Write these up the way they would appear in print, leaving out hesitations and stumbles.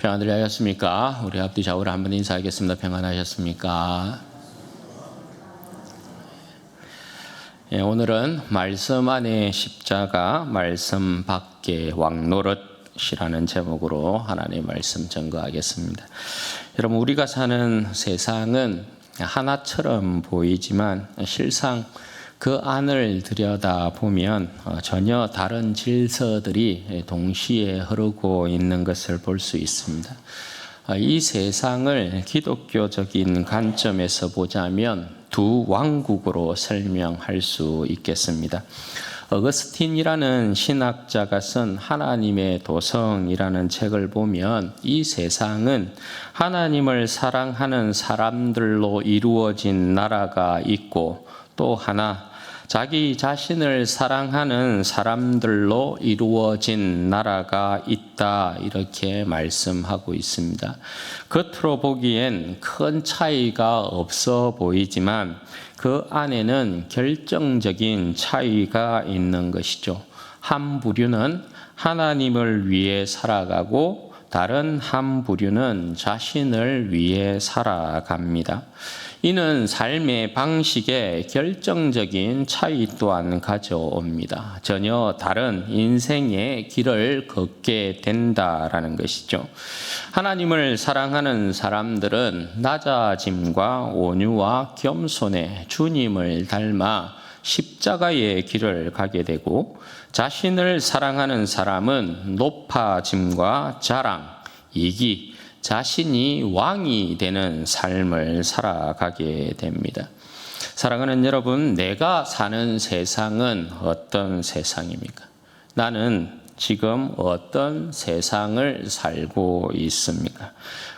평안들 하셨습니까? 우리 앞뒤 좌우로 한번 인사하겠습니다. 평안하셨습니까? 예, 오늘은 말씀 안에 십자가, 말씀 밖에 왕노릇이라는 제목으로 하나님의 말씀 전거하겠습니다. 여러분, 우리가 사는 세상은 하나처럼 보이지만 실상 그 안을 들여다보면 전혀 다른 질서들이 동시에 흐르고 있는 것을 볼 수 있습니다. 이 세상을 기독교적인 관점에서 보자면 두 왕국으로 설명할 수 있겠습니다. 어거스틴이라는 신학자가 쓴 하나님의 도성이라는 책을 보면 이 세상은 하나님을 사랑하는 사람들로 이루어진 나라가 있고 또 하나 자기 자신을 사랑하는 사람들로 이루어진 나라가 있다, 이렇게 말씀하고 있습니다. 겉으로 보기엔 큰 차이가 없어 보이지만 그 안에는 결정적인 차이가 있는 것이죠. 한 부류는 하나님을 위해 살아가고 다른 한 부류는 자신을 위해 살아갑니다. 이는 삶의 방식에 결정적인 차이 또한 가져옵니다. 전혀 다른 인생의 길을 걷게 된다라는 것이죠. 하나님을 사랑하는 사람들은 낮아짐과 온유와 겸손에 주님을 닮아 십자가의 길을 가게 되고, 자신을 사랑하는 사람은 높아짐과 자랑, 이기, 자신이 왕이 되는 삶을 살아가게 됩니다. 사랑하는 여러분, 내가 사는 세상은 어떤 세상입니까? 나는 지금 어떤 세상을 살고 있습니까?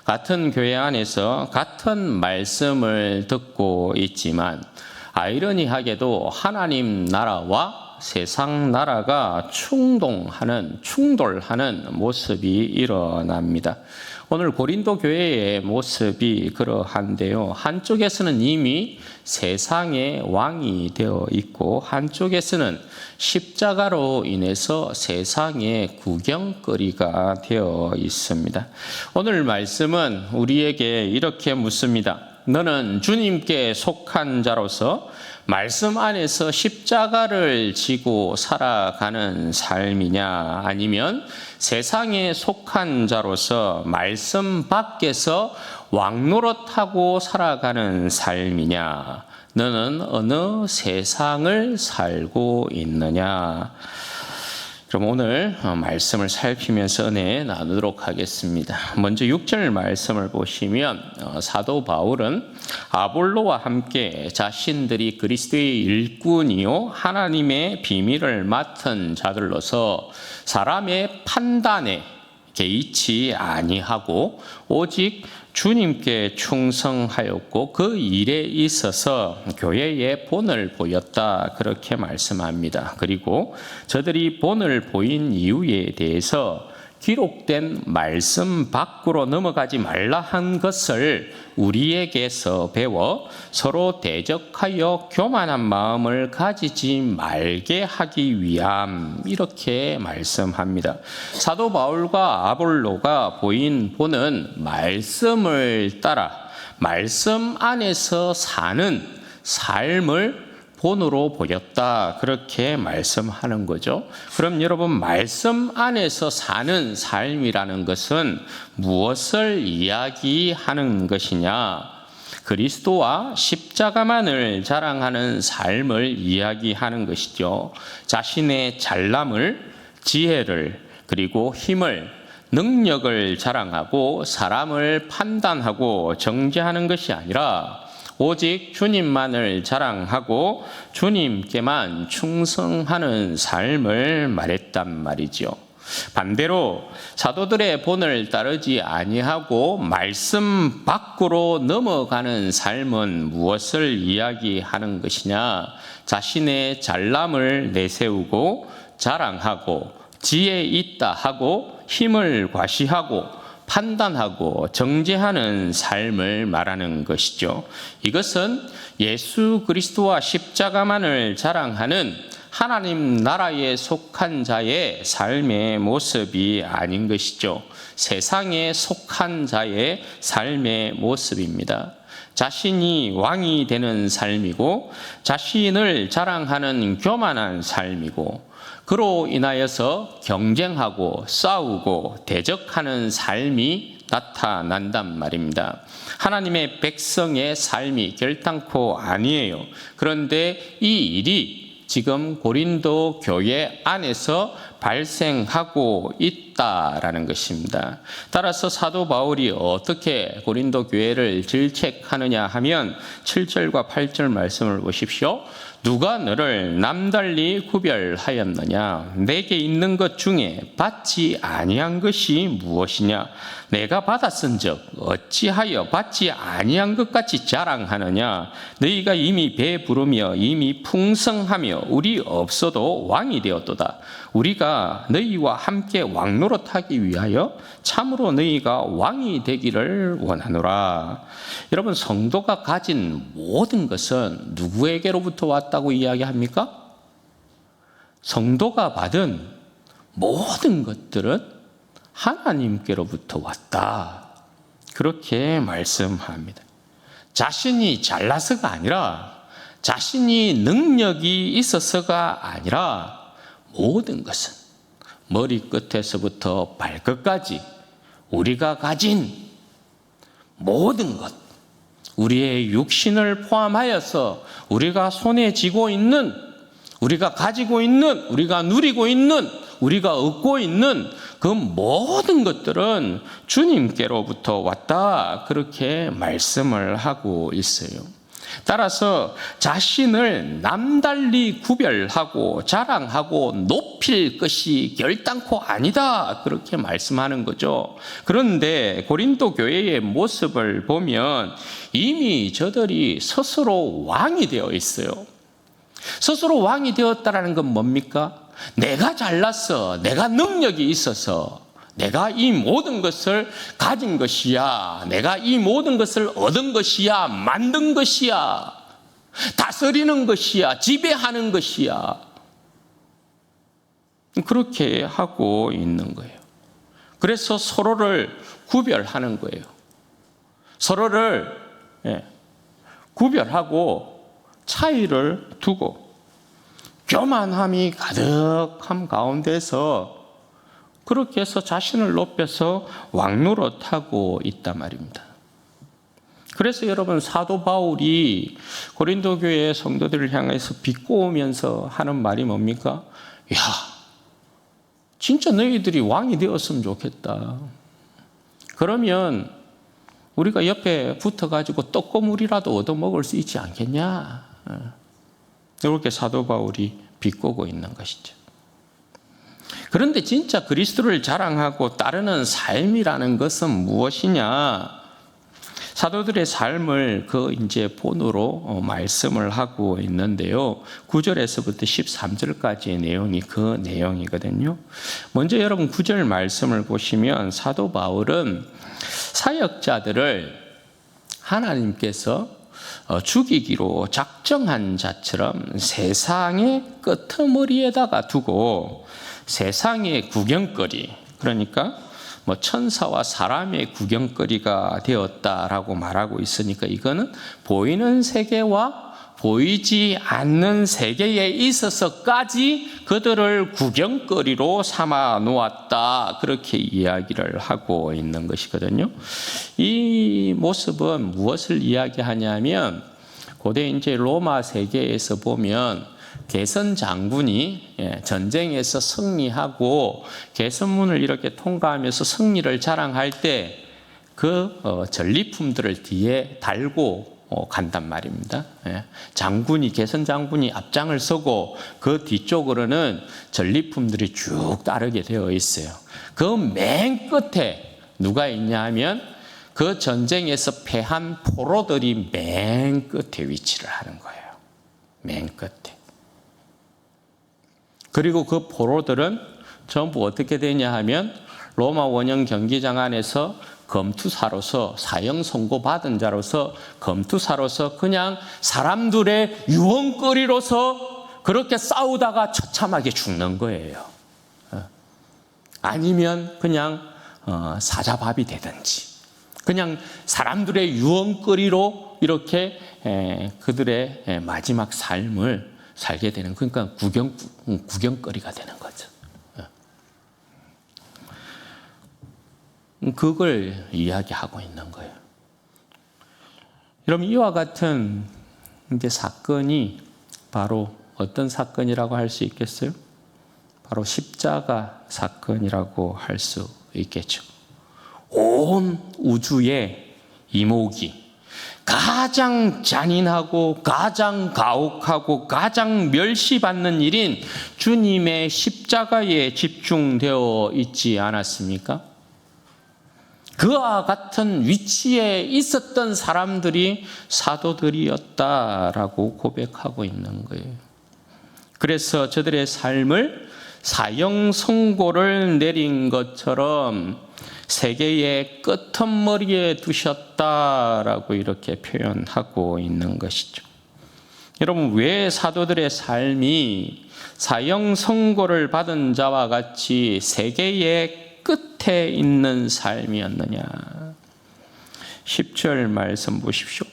같은 교회 안에서 같은 말씀을 듣고 있지만 아이러니하게도 하나님 나라와 세상 나라가 충돌하는 모습이 일어납니다. 오늘 고린도 교회의 모습이 그러한데요. 한쪽에서는 이미 세상의 왕이 되어 있고 한쪽에서는 십자가로 인해서 세상의 구경거리가 되어 있습니다. 오늘 말씀은 우리에게 이렇게 묻습니다. 너는 주님께 속한 자로서 말씀 안에서 십자가를 지고 살아가는 삶이냐, 아니면 세상에 속한 자로서 말씀 밖에서 왕노릇하고 살아가는 삶이냐, 너는 어느 세상을 살고 있느냐. 그럼 오늘 말씀을 살피면서 은혜 나누도록 하겠습니다. 먼저 6절 말씀을 보시면 사도 바울은 아볼로와 함께 자신들이 그리스도의 일꾼이요 하나님의 비밀을 맡은 자들로서 사람의 판단에 개의치 아니하고 오직 주님께 충성하였고 그 일에 있어서 교회에 본을 보였다, 그렇게 말씀합니다. 그리고 저들이 본을 보인 이유에 대해서 기록된 말씀 밖으로 넘어가지 말라 한 것을 우리에게서 배워 서로 대적하여 교만한 마음을 가지지 말게 하기 위함, 이렇게 말씀합니다. 사도 바울과 아볼로가 보인 본은 말씀을 따라 말씀 안에서 사는 삶을 본으로 보였다, 그렇게 말씀하는 거죠. 그럼 여러분, 말씀 안에서 사는 삶이라는 것은 무엇을 이야기하는 것이냐? 그리스도와 십자가만을 자랑하는 삶을 이야기하는 것이죠. 자신의 잘남을, 지혜를, 그리고 힘을, 능력을 자랑하고 사람을 판단하고 정죄하는 것이 아니라 오직 주님만을 자랑하고 주님께만 충성하는 삶을 말했단 말이죠. 반대로 사도들의 본을 따르지 아니하고 말씀 밖으로 넘어가는 삶은 무엇을 이야기하는 것이냐? 자신의 잘남을 내세우고 자랑하고 지혜 있다 하고 힘을 과시하고 판단하고 정죄하는 삶을 말하는 것이죠. 이것은 예수 그리스도와 십자가만을 자랑하는 하나님 나라에 속한 자의 삶의 모습이 아닌 것이죠. 세상에 속한 자의 삶의 모습입니다. 자신이 왕이 되는 삶이고 자신을 자랑하는 교만한 삶이고 그로 인하여서 경쟁하고 싸우고 대적하는 삶이 나타난단 말입니다. 하나님의 백성의 삶이 결단코 아니에요. 그런데 이 일이 지금 고린도 교회 안에서 발생하고 있다라는 것입니다. 따라서 사도 바울이 어떻게 고린도 교회를 질책하느냐 하면 7절과 8절 말씀을 보십시오. 누가 너를 남달리 구별하였느냐? 내게 있는 것 중에 받지 아니한 것이 무엇이냐? 내가 받았은즉 어찌하여 받지 아니한 것 같이 자랑하느냐? 너희가 이미 배부르며 이미 풍성하며 우리 없어도 왕이 되었도다. 우리가 너희와 함께 왕노릇하기 위하여 참으로 너희가 왕이 되기를 원하노라. 여러분, 성도가 가진 모든 것은 누구에게로부터 왔다고 이야기합니까? 성도가 받은 모든 것들은 하나님께로부터 왔다. 그렇게 말씀합니다. 자신이 잘나서가 아니라 자신이 능력이 있어서가 아니라 모든 것은 머리끝에서부터 발끝까지 우리가 가진 모든 것, 우리의 육신을 포함하여서 우리가 손에 쥐고 있는, 우리가 가지고 있는, 우리가 누리고 있는, 우리가 얻고 있는 그 모든 것들은 주님께로부터 왔다. 그렇게 말씀을 하고 있어요. 따라서 자신을 남달리 구별하고 자랑하고 높일 것이 결단코 아니다. 그렇게 말씀하는 거죠. 그런데 고린도 교회의 모습을 보면 이미 저들이 스스로 왕이 되어 있어요. 스스로 왕이 되었다는 건 뭡니까? 내가 잘났어. 내가 능력이 있어서. 내가 이 모든 것을 가진 것이야. 내가 이 모든 것을 얻은 것이야. 만든 것이야. 다스리는 것이야. 지배하는 것이야. 그렇게 하고 있는 거예요. 그래서 서로를 구별하는 거예요. 서로를 구별하고 차이를 두고 교만함이 가득한 가운데서 그렇게 해서 자신을 높여서 왕노릇하고 있단 말입니다. 그래서 여러분, 사도 바울이 고린도 교회 성도들을 향해서 비꼬으면서 하는 말이 뭡니까? 야, 진짜 너희들이 왕이 되었으면 좋겠다. 그러면 우리가 옆에 붙어가지고 떡고물이라도 얻어먹을 수 있지 않겠냐? 이렇게 사도 바울이 비꼬고 있는 것이죠. 그런데 진짜 그리스도를 자랑하고 따르는 삶이라는 것은 무엇이냐? 사도들의 삶을 이제 본으로 말씀을 하고 있는데요. 9절에서부터 13절까지의 내용이 그 내용이거든요. 먼저 여러분 9절 말씀을 보시면 사도 바울은 사역자들을 하나님께서 죽이기로 작정한 자처럼 세상의 끄트머리에다가 두고 세상의 구경거리, 그러니까 천사와 사람의 구경거리가 되었다라고 말하고 있으니까 이거는 보이는 세계와 보이지 않는 세계에 있어서까지 그들을 구경거리로 삼아 놓았다. 그렇게 이야기를 하고 있는 것이거든요. 이 모습은 무엇을 이야기하냐면 고대 이제 로마 세계에서 보면 개선 장군이 전쟁에서 승리하고 개선문을 이렇게 통과하면서 승리를 자랑할 때 그 전리품들을 뒤에 달고 간단 말입니다. 장군이, 개선 장군이 앞장을 서고 그 뒤쪽으로는 전리품들이 쭉 따르게 되어 있어요. 그 맨 끝에 누가 있냐 하면 그 전쟁에서 패한 포로들이 맨 끝에 위치를 하는 거예요. 맨 끝에. 그리고 그 포로들은 전부 어떻게 되냐 하면 로마 원형 경기장 안에서 검투사로서 사형 선고받은 자로서 검투사로서 그냥 사람들의 유언거리로서 그렇게 싸우다가 처참하게 죽는 거예요. 아니면 그냥 사자밥이 되든지 그냥 사람들의 유언거리로 이렇게 그들의 마지막 삶을 살게 되는, 그러니까 구경거리가 되는 거죠. 그걸 이야기하고 있는 거예요. 여러분, 이와 같은 이제 사건이 바로 어떤 사건이라고 할 수 있겠어요? 바로 십자가 사건이라고 할 수 있겠죠. 온 우주의 이목이 가장 잔인하고 가장 가혹하고 가장 멸시받는 일인 주님의 십자가에 집중되어 있지 않았습니까? 그와 같은 위치에 있었던 사람들이 사도들이었다라고 고백하고 있는 거예요. 그래서 저들의 삶을 사형 선고를 내린 것처럼 세계의 끄트머리에 두셨다라고 이렇게 표현하고 있는 것이죠. 여러분, 왜 사도들의 삶이 사형 선고를 받은 자와 같이 세계의 끝에 있는 삶이었느냐? 10절 말씀 보십시오.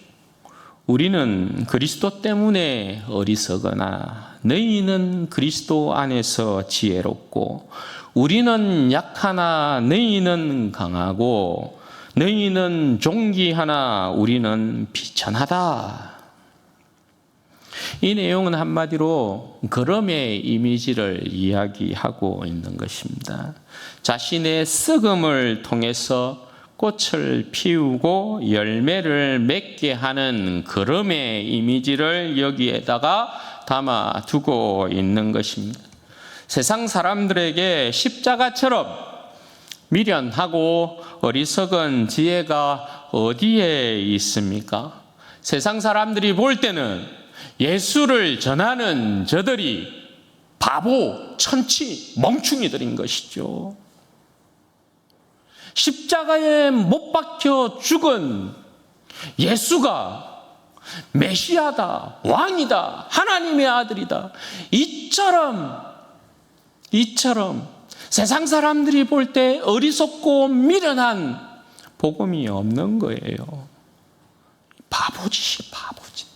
우리는 그리스도 때문에 어리석으나 너희는 그리스도 안에서 지혜롭고, 우리는 약하나 너희는 강하고, 너희는 존귀하나 우리는 비천하다. 이 내용은 한마디로 걸음의 이미지를 이야기하고 있는 것입니다. 자신의 썩음을 통해서 꽃을 피우고 열매를 맺게 하는 걸음의 이미지를 여기에다가 담아 두고 있는 것입니다. 세상 사람들에게 십자가처럼 미련하고 어리석은 지혜가 어디에 있습니까? 세상 사람들이 볼 때는 예수를 전하는 저들이 바보, 천치, 멍충이들인 것이죠. 십자가에 못 박혀 죽은 예수가 메시아다, 왕이다, 하나님의 아들이다, 이처럼 세상 사람들이 볼 때 어리석고 미련한 복음이 없는 거예요. 바보짓이 바보짓.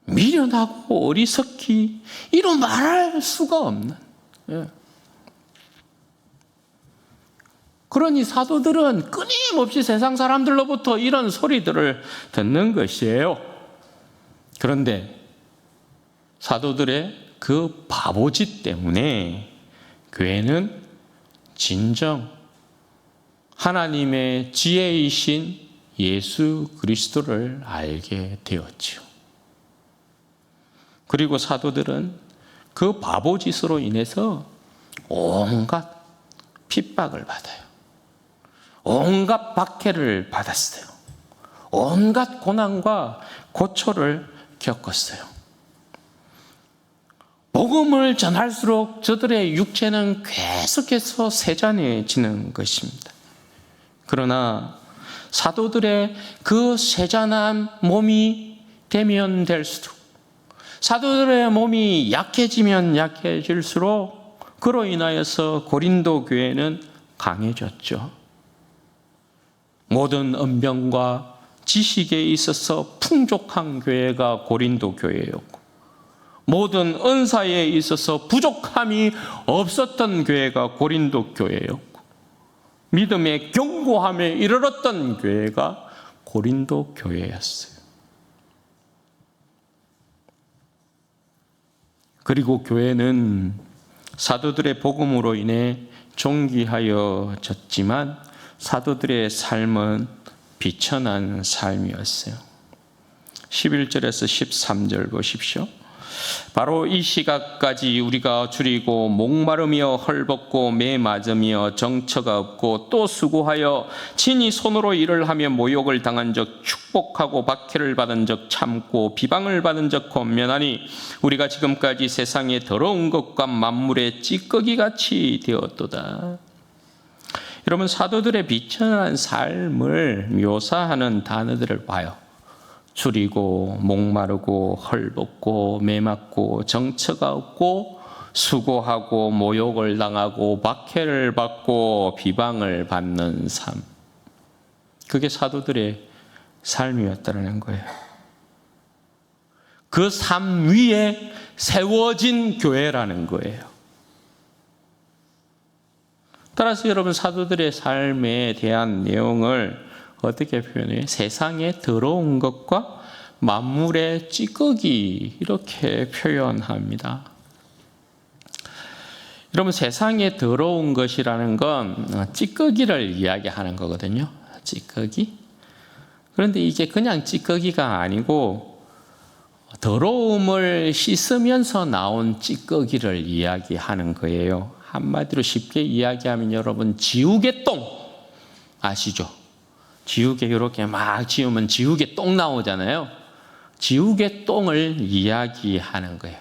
미련하고 어리석기, 이런 말할 수가 없는. 그러니 사도들은 끊임없이 세상 사람들로부터 이런 소리들을 듣는 것이에요. 그런데 사도들의 그 바보짓 때문에 교회는 진정 하나님의 지혜이신 예수 그리스도를 알게 되었지요. 그리고 사도들은 그 바보짓으로 인해서 온갖 핍박을 받아요. 온갖 박해를 받았어요. 온갖 고난과 고초를 겪었어요. 복음을 전할수록 저들의 육체는 계속해서 세잔해지는 것입니다. 그러나 사도들의 그 세잔한 몸이 되면 될수록, 사도들의 몸이 약해지면 약해질수록 그로 인하여서 고린도 교회는 강해졌죠. 모든 언변과 지식에 있어서 풍족한 교회가 고린도 교회였고, 모든 은사에 있어서 부족함이 없었던 교회가 고린도 교회였고, 믿음의 견고함에 이르렀던 교회가 고린도 교회였어요. 그리고 교회는 사도들의 복음으로 인해 존귀하여졌지만 사도들의 삶은 비천한 삶이었어요. 11절에서 13절 보십시오. 바로 이 시각까지 우리가 줄이고 목마르며 헐벗고 매 맞으며 정처가 없고 또 수고하여 친히 손으로 일을 하며 모욕을 당한 적 축복하고 박해를 받은 적 참고 비방을 받은 적 권면하니 우리가 지금까지 세상의 더러운 것과 만물의 찌꺼기같이 되었도다. 여러분, 사도들의 비천한 삶을 묘사하는 단어들을 봐요. 줄이고 목마르고 헐벗고 매맞고 정처가 없고 수고하고 모욕을 당하고 박해를 받고 비방을 받는 삶. 그게 사도들의 삶이었다는 거예요. 그 삶 위에 세워진 교회라는 거예요. 따라서 여러분, 사도들의 삶에 대한 내용을 어떻게 표현해요? 세상에 더러운 것과 만물의 찌꺼기, 이렇게 표현합니다. 여러분, 세상에 더러운 것이라는 건 찌꺼기를 이야기하는 거거든요. 찌꺼기. 그런데 이게 그냥 찌꺼기가 아니고 더러움을 씻으면서 나온 찌꺼기를 이야기하는 거예요. 한마디로 쉽게 이야기하면 여러분, 지우개 똥 아시죠? 지우개 이렇게 막 지우면 지우개 똥 나오잖아요. 지우개 똥을 이야기하는 거예요.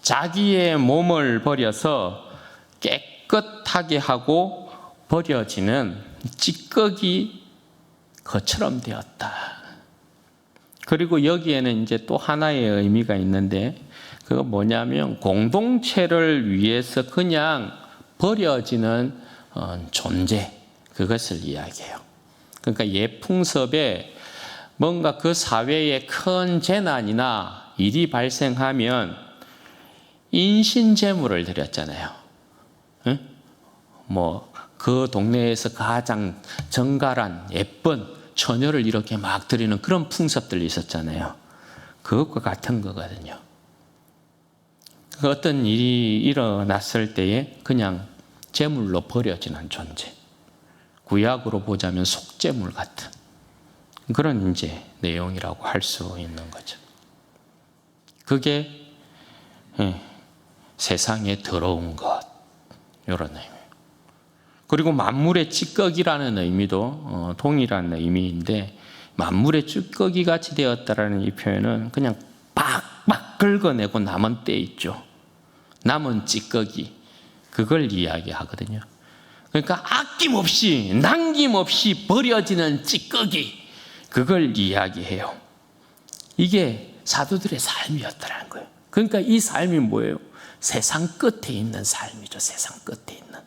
자기의 몸을 버려서 깨끗하게 하고 버려지는 찌꺼기 것처럼 되었다. 그리고 여기에는 이제 또 하나의 의미가 있는데, 그거 뭐냐면 공동체를 위해서 그냥 버려지는 존재, 그것을 이야기해요. 그러니까 예풍섭에 뭔가 그 사회에 큰 재난이나 일이 발생하면 인신제물을 드렸잖아요. 응? 그 동네에서 가장 정갈한 예쁜 처녀를 이렇게 막 드리는 그런 풍습들이 있었잖아요. 그것과 같은 거거든요. 어떤 일이 일어났을 때에 그냥 제물로 버려지는 존재. 구약으로 보자면 속죄물 같은 그런 이제 내용이라고 할 수 있는 거죠. 그게 세상에 더러운 것, 이런 의미. 그리고 만물의 찌꺼기라는 의미도 동일한 의미인데, 만물의 찌꺼기 같이 되었다라는 이 표현은 그냥 빡빡 긁어내고 남은 때 있죠. 남은 찌꺼기, 그걸 이야기하거든요. 그러니까 아낌없이 남김없이 버려지는 찌꺼기, 그걸 이야기해요. 이게 사도들의 삶이었다는 거예요. 그러니까 이 삶이 뭐예요? 세상 끝에 있는 삶이죠. 세상 끝에 있는.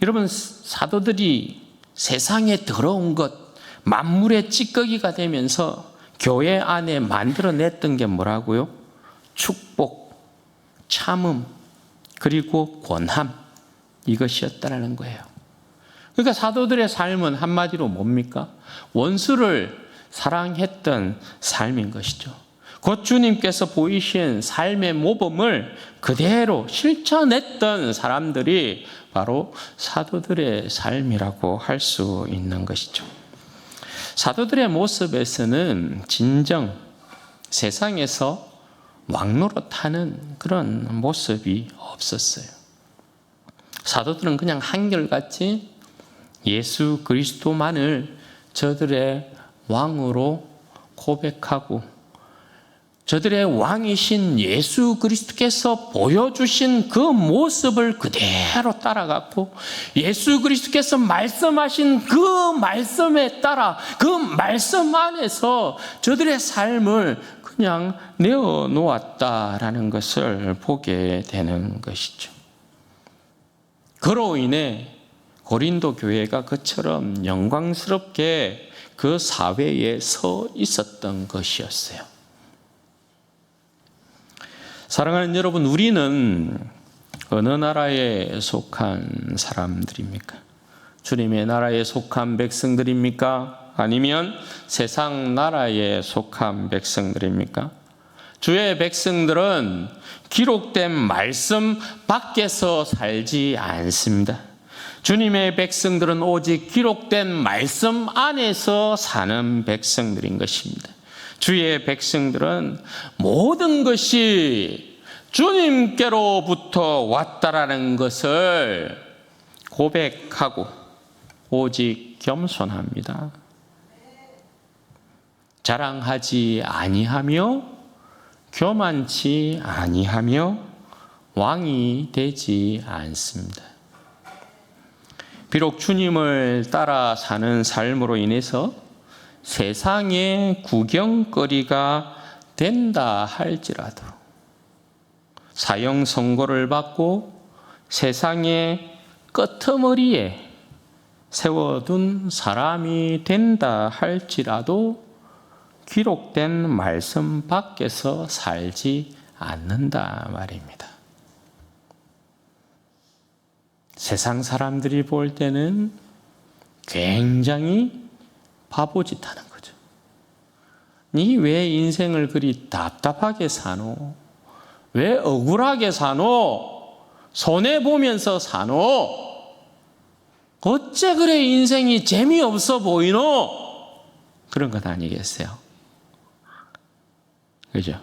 여러분, 사도들이 세상에 더러운 것, 만물의 찌꺼기가 되면서 교회 안에 만들어냈던 게 뭐라고요? 축복, 참음, 그리고 권함, 이것이었다는 거예요. 그러니까 사도들의 삶은 한마디로 뭡니까? 원수를 사랑했던 삶인 것이죠. 곧 주님께서 보이신 삶의 모범을 그대로 실천했던 사람들이 바로 사도들의 삶이라고 할 수 있는 것이죠. 사도들의 모습에서는 진정 세상에서 왕노릇하는 그런 모습이 없었어요. 사도들은 그냥 한결같이 예수 그리스도만을 저들의 왕으로 고백하고, 저들의 왕이신 예수 그리스도께서 보여주신 그 모습을 그대로 따라갔고, 예수 그리스도께서 말씀하신 그 말씀에 따라 그 말씀 안에서 저들의 삶을 그냥 내어놓았다라는 것을 보게 되는 것이죠. 그로 인해 고린도 교회가 그처럼 영광스럽게 그 사회에 서 있었던 것이었어요. 사랑하는 여러분, 우리는 어느 나라에 속한 사람들입니까? 주님의 나라에 속한 백성들입니까? 아니면 세상 나라에 속한 백성들입니까? 주의 백성들은 기록된 말씀 밖에서 살지 않습니다. 주님의 백성들은 오직 기록된 말씀 안에서 사는 백성들인 것입니다. 주의 백성들은 모든 것이 주님께로부터 왔다라는 것을 고백하고 오직 겸손합니다. 자랑하지 아니하며 교만치 아니하며 왕이 되지 않습니다. 비록 주님을 따라 사는 삶으로 인해서 세상의 구경거리가 된다 할지라도 사형 선고를 받고 세상의 끄트머리에 세워둔 사람이 된다 할지라도 기록된 말씀 밖에서 살지 않는다 말입니다. 세상 사람들이 볼 때는 굉장히 바보짓 하는 거죠. 니 왜 인생을 그리 답답하게 사노? 왜 억울하게 사노? 손해보면서 사노? 어째 그래 인생이 재미없어 보이노? 그런 것 아니겠어요? 그죠?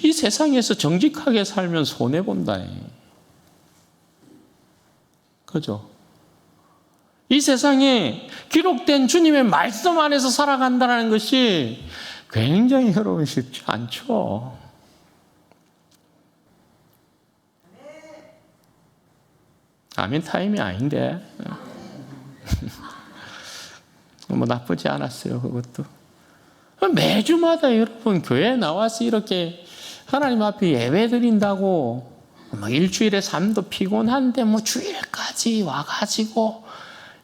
이 세상에서 정직하게 살면 손해본다. 그죠? 이 세상에 기록된 주님의 말씀 안에서 살아간다는 것이 굉장히 여러분 쉽지 않죠. 아멘 타임이 아닌데 뭐 나쁘지 않았어요. 그것도 매주마다 여러분 교회에 나와서 이렇게 하나님 앞에 예배 드린다고 뭐 일주일에 삶도 피곤한데 뭐 주일까지 와가지고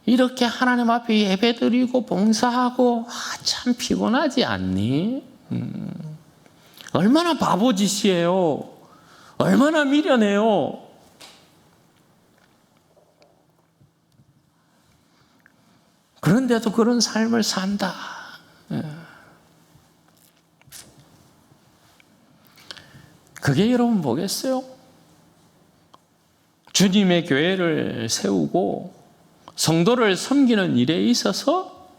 이렇게 하나님 앞에 예배 드리고 봉사하고 참 피곤하지 않니? 얼마나 바보짓이에요. 얼마나 미련해요. 그런데도 그런 삶을 산다. 그게 여러분 뭐겠어요? 주님의 교회를 세우고 성도를 섬기는 일에 있어서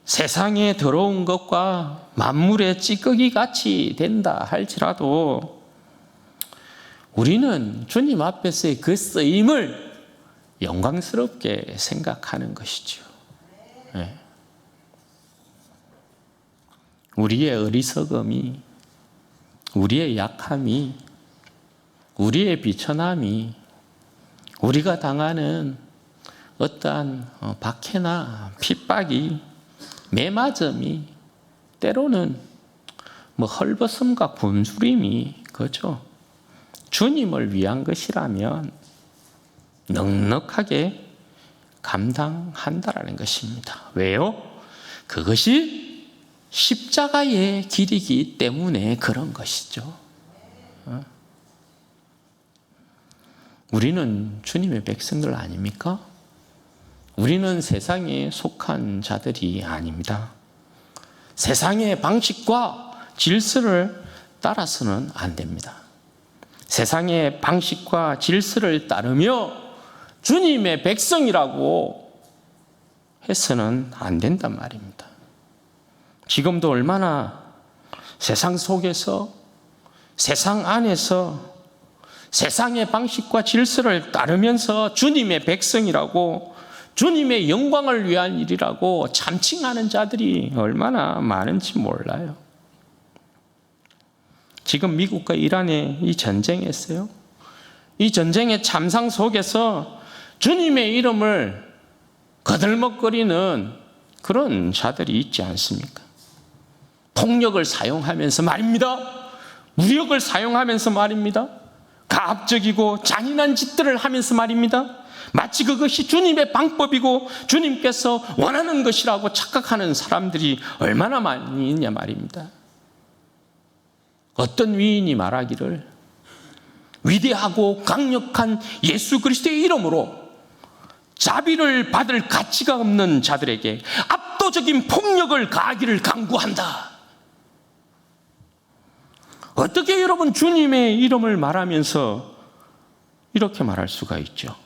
세상에 더러운 것과 만물의 찌꺼기 같이 된다 할지라도 우리는 주님 앞에서의 그 쓰임을 영광스럽게 생각하는 것이죠. 네. 우리의 어리석음이, 우리의 약함이, 우리의 비천함이, 우리가 당하는 어떠한 박해나 핍박이, 매맞음이, 때로는 뭐 헐벗음과 굶주림이, 그렇죠? 주님을 위한 것이라면 넉넉하게 감당한다라는 것입니다. 왜요? 그것이 십자가의 길이기 때문에 그런 것이죠. 우리는 주님의 백성들 아닙니까? 우리는 세상에 속한 자들이 아닙니다. 세상의 방식과 질서를 따라서는 안 됩니다. 세상의 방식과 질서를 따르며 주님의 백성이라고 해서는 안 된단 말입니다. 지금도 얼마나 세상 속에서, 세상 안에서 세상의 방식과 질서를 따르면서 주님의 백성이라고, 주님의 영광을 위한 일이라고 참칭하는 자들이 얼마나 많은지 몰라요. 지금 미국과 이란의 이 전쟁에서요, 이 전쟁의 참상 속에서 주님의 이름을 거들먹거리는 그런 자들이 있지 않습니까? 폭력을 사용하면서 말입니다. 무력을 사용하면서 말입니다. 가압적이고 잔인한 짓들을 하면서 말입니다. 마치 그것이 주님의 방법이고 주님께서 원하는 것이라고 착각하는 사람들이 얼마나 많이 있냐 말입니다. 어떤 위인이 말하기를 위대하고 강력한 예수 그리스도의 이름으로 자비를 받을 가치가 없는 자들에게 압도적인 폭력을 가하기를 강구한다. 어떻게 여러분 주님의 이름을 말하면서 이렇게 말할 수가 있죠?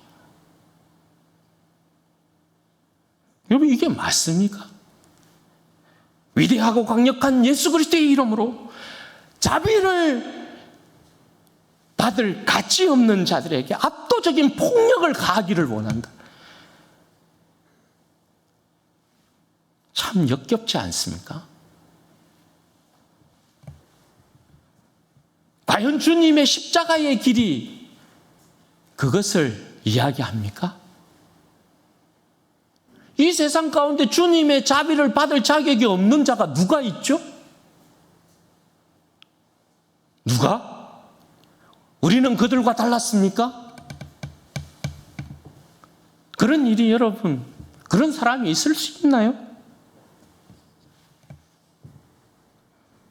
여러분 이게 맞습니까? 위대하고 강력한 예수 그리스도의 이름으로 자비를 받을 가치 없는 자들에게 압도적인 폭력을 가하기를 원한다. 참 역겹지 않습니까? 과연 주님의 십자가의 길이 그것을 이야기합니까? 이 세상 가운데 주님의 자비를 받을 자격이 없는 자가 누가 있죠? 누가? 우리는 그들과 달랐습니까? 그런 일이 여러분, 그런 사람이 있을 수 있나요?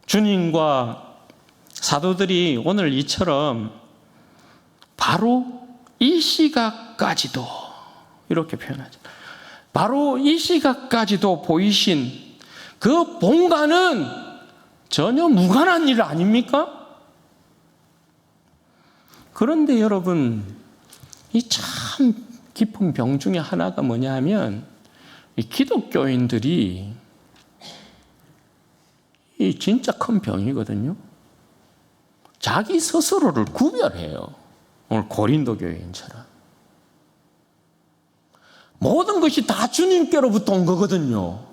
주님과 사도들이 오늘 이처럼 바로 이 시각까지도 이렇게 표현하죠. 바로 이 시각까지도 보이신 그 본관은 전혀 무관한 일 아닙니까? 그런데 여러분, 이 참 깊은 병 중에 하나가 뭐냐 하면 이 기독교인들이 이 진짜 큰 병이거든요. 자기 스스로를 구별해요. 오늘 고린도 교인처럼. 모든 것이 다 주님께로부터 온 거거든요.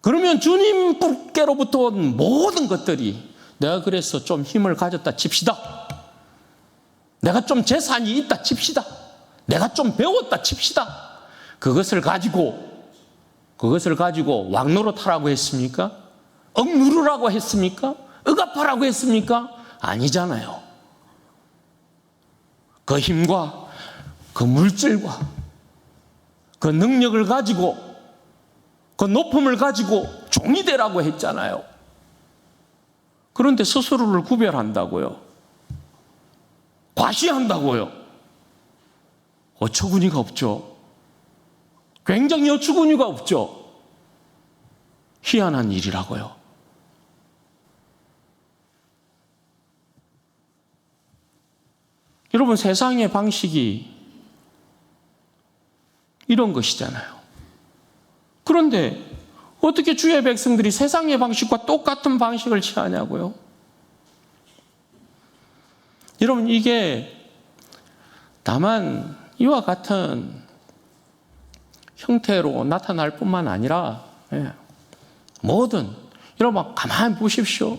그러면 주님께로부터 온 모든 것들이 내가 그래서 좀 힘을 가졌다 칩시다. 내가 좀 재산이 있다 칩시다. 내가 좀 배웠다 칩시다. 그것을 가지고 왕노릇하라고 했습니까? 억누르라고 했습니까? 억압하라고 했습니까? 아니잖아요. 그 힘과 그 물질과 그 능력을 가지고 그 높음을 가지고 종이 되라고 했잖아요. 그런데 스스로를 구별한다고요. 과시한다고요. 어처구니가 없죠. 굉장히 어처구니가 없죠. 희한한 일이라고요. 여러분, 세상의 방식이 이런 것이잖아요. 그런데 어떻게 주의 백성들이 세상의 방식과 똑같은 방식을 취하냐고요? 여러분, 이게 다만 이와 같은 형태로 나타날 뿐만 아니라 뭐든 여러분 가만히 보십시오.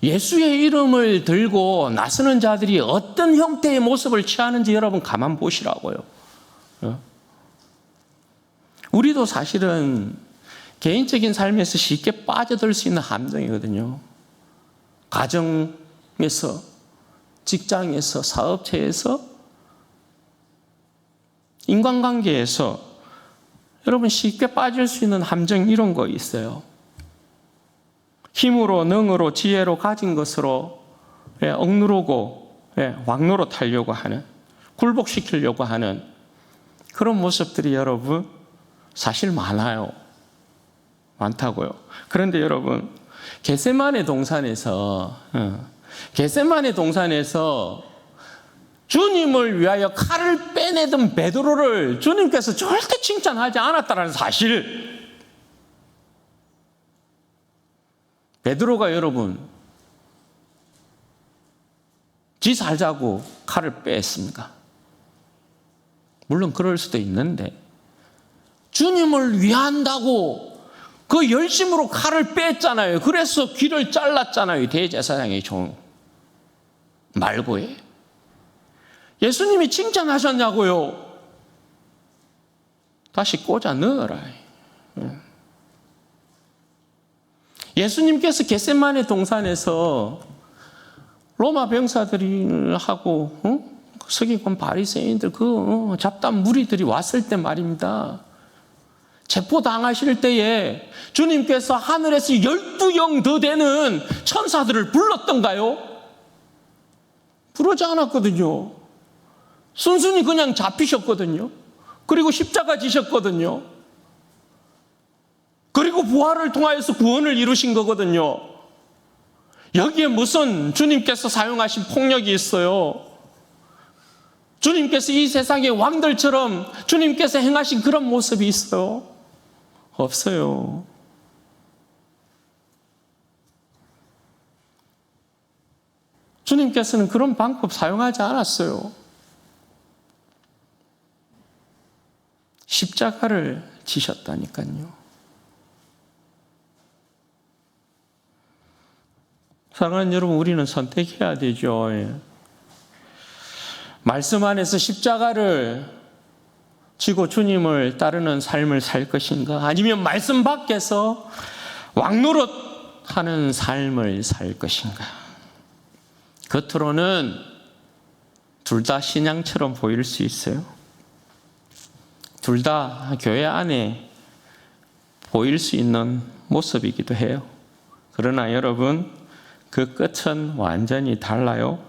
예수의 이름을 들고 나서는 자들이 어떤 형태의 모습을 취하는지 여러분 가만 보시라고요. 우리도 사실은 개인적인 삶에서 쉽게 빠져들 수 있는 함정이거든요. 가정에서, 직장에서, 사업체에서, 인간관계에서 여러분 쉽게 빠질 수 있는 함정 이런 거 있어요. 힘으로, 능으로, 지혜로 가진 것으로 억누르고 왕노릇하려고 하는, 굴복시키려고 하는 그런 모습들이 여러분 사실 많아요. 많다고요. 그런데 여러분, 겟세마네 동산에서 주님을 위하여 칼을 빼내던 베드로를 주님께서 절대 칭찬하지 않았다는 사실. 베드로가 여러분 지 살자고 칼을 뺐습니까? 물론 그럴 수도 있는데 주님을 위한다고 그 열심으로 칼을 뺐잖아요. 그래서 귀를 잘랐잖아요. 대제사장의 종 말고에. 예수님이 칭찬하셨냐고요? 다시 꽂아 넣어라. 예수님께서 겟세마네 동산에서 로마 병사들이 하고 서기관 바리새인들 그 잡담 무리들이 왔을 때 말입니다. 체포당하실 때에 주님께서 하늘에서 12영 더 되는 천사들을 불렀던가요? 부르지 않았거든요. 순순히 그냥 잡히셨거든요. 그리고 십자가 지셨거든요. 그리고 부활을 통하여서 구원을 이루신 거거든요. 여기에 무슨 주님께서 사용하신 폭력이 있어요? 주님께서 이 세상의 왕들처럼 주님께서 행하신 그런 모습이 있어요? 없어요. 주님께서는 그런 방법 사용하지 않았어요. 십자가를 지셨다니까요. 사랑하는 여러분, 우리는 선택해야 되죠. 말씀 안에서 십자가를 지고 주님을 따르는 삶을 살 것인가? 아니면 말씀 밖에서 왕노릇하는 삶을 살 것인가? 겉으로는 둘 다 신앙처럼 보일 수 있어요. 둘 다 교회 안에 보일 수 있는 모습이기도 해요. 그러나 여러분, 그 끝은 완전히 달라요.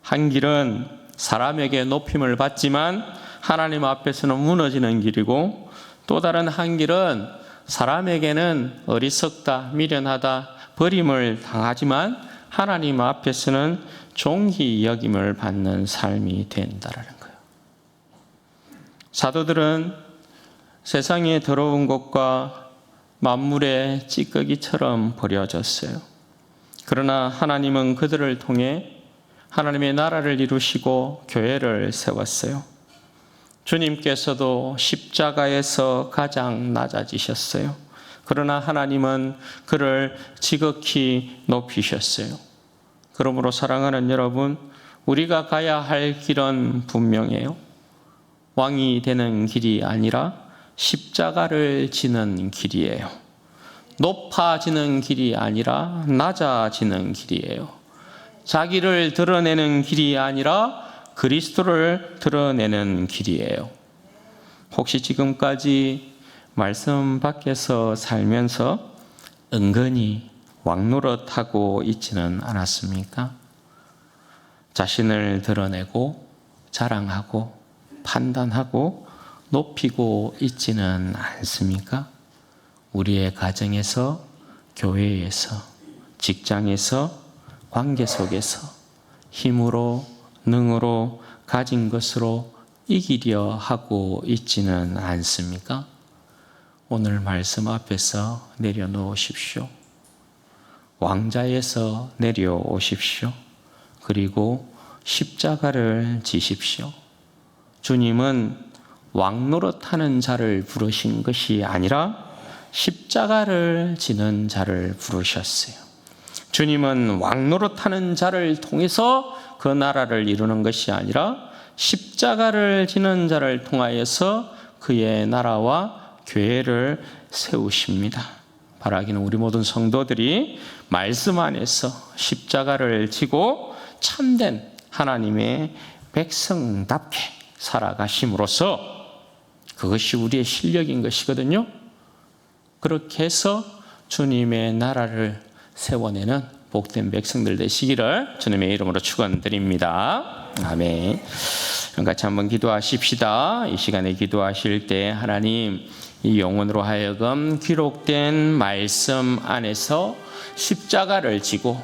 한 길은 사람에게 높임을 받지만 하나님 앞에서는 무너지는 길이고, 또 다른 한 길은 사람에게는 어리석다, 미련하다, 버림을 당하지만 하나님 앞에서는 존귀 여김을 받는 삶이 된다라는 거예요. 사도들은 세상의 더러운 것과 만물의 찌꺼기처럼 버려졌어요. 그러나 하나님은 그들을 통해 하나님의 나라를 이루시고 교회를 세웠어요. 주님께서도 십자가에서 가장 낮아지셨어요. 그러나 하나님은 그를 지극히 높이셨어요. 그러므로 사랑하는 여러분, 우리가 가야 할 길은 분명해요. 왕이 되는 길이 아니라 십자가를 지는 길이에요. 높아지는 길이 아니라 낮아지는 길이에요. 자기를 드러내는 길이 아니라 그리스도를 드러내는 길이에요. 혹시 지금까지 말씀 밖에서 살면서 은근히 왕노릇하고 있지는 않았습니까? 자신을 드러내고 자랑하고 판단하고 높이고 있지는 않습니까? 우리의 가정에서, 교회에서, 직장에서, 관계 속에서 힘으로, 능으로, 가진 것으로 이기려 하고 있지는 않습니까? 오늘 말씀 앞에서 내려놓으십시오. 왕자에서 내려오십시오. 그리고 십자가를 지십시오. 주님은 왕노릇하는 자를 부르신 것이 아니라 십자가를 지는 자를 부르셨어요. 주님은 왕노릇하는 자를 통해서 그 나라를 이루는 것이 아니라 십자가를 지는 자를 통하여서 그의 나라와 교회를 세우십니다. 바라기는 우리 모든 성도들이 말씀 안에서 십자가를 지고 참된 하나님의 백성답게 살아가심으로써 그것이 우리의 실력인 것이거든요. 그렇게 해서 주님의 나라를 세워내는 복된 백성들 되시기를 주님의 이름으로 축원드립니다. 아멘. 그럼 같이 한번 기도하십시다. 이 시간에 기도하실 때 하나님, 이 영혼으로 하여금 기록된 말씀 안에서 십자가를 지고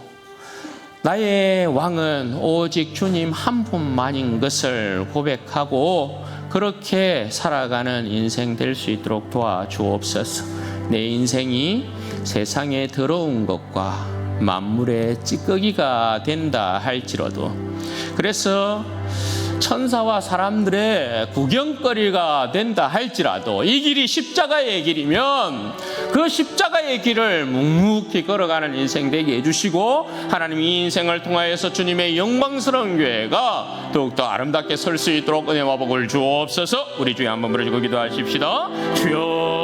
나의 왕은 오직 주님 한 분만인 것을 고백하고 그렇게 살아가는 인생 될 수 있도록 도와주옵소서. 내 인생이 세상의 더러운 것과 만물의 찌꺼기가 된다 할지라도, 그래서 천사와 사람들의 구경거리가 된다 할지라도 이 길이 십자가의 길이면 그 십자가의 길을 묵묵히 걸어가는 인생 되게 해주시고, 하나님 이 인생을 통하여서 주님의 영광스러운 교회가 더욱더 아름답게 설 수 있도록 은혜와 복을 주옵소서. 우리 주여 한번 부르시고 기도하십시다. 주여